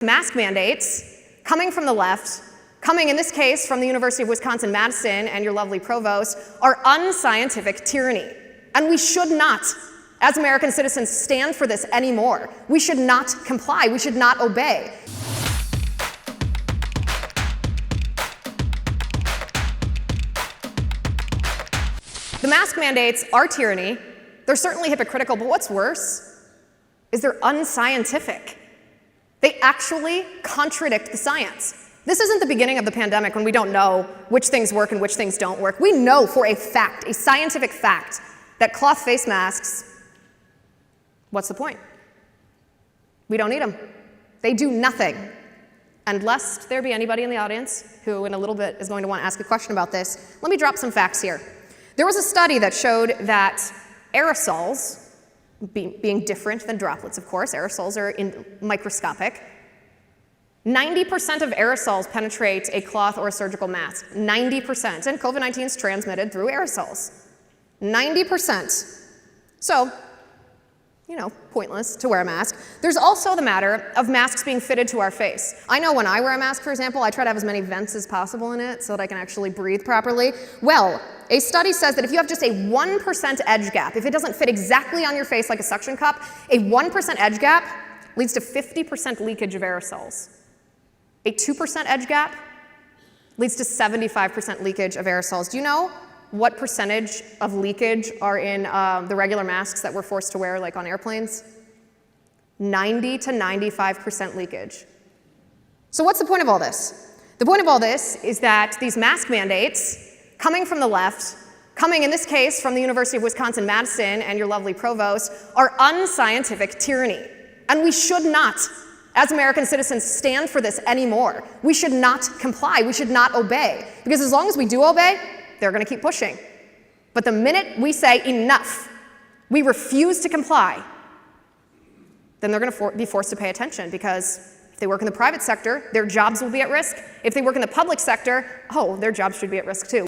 Mask mandates, coming from the left, coming in this case from the University of Wisconsin-Madison and your lovely provost, are unscientific tyranny. And we should not, as American citizens, stand for this anymore. We should not comply. We should not obey. The mask mandates are tyranny. They're certainly hypocritical, but what's worse is they're unscientific. They actually contradict the science. This isn't the beginning of the pandemic when we don't know which things work and which things don't work. We know for a fact, a scientific fact, that cloth face masks, what's the point? We don't need them. They do nothing. And lest there be anybody in the audience who in a little bit is going to want to ask a question about this, let me drop some facts here. There was a study that showed that aerosols, being different than droplets, of course, aerosols are microscopic. 90% of aerosols penetrate a cloth or a surgical mask. 90%. And COVID-19 is transmitted through aerosols. 90%. So, pointless to wear a mask. There's also the matter of masks being fitted to our face. I know when I wear a mask, for example, I try to have as many vents as possible in it so that I can actually breathe properly. Well, a study says that if you have just a 1% edge gap, if it doesn't fit exactly on your face like a suction cup, a 1% edge gap leads to 50% leakage of aerosols. A 2% edge gap leads to 75% leakage of aerosols. Do you know what percentage of leakage are in the regular masks that we're forced to wear, like on airplanes? 90 to 95% leakage. So what's the point of all this? The point of all this is that these mask mandates, coming from the left, coming in this case from the University of Wisconsin-Madison and your lovely provost, are unscientific tyranny. And we should not, as American citizens, stand for this anymore. We should not comply. We should not obey. Because as long as we do obey, they're going to keep pushing. But the minute we say enough, we refuse to comply, then they're going to be forced to pay attention, because if they work in the private sector, their jobs will be at risk. If they work in the public sector, their jobs should be at risk too.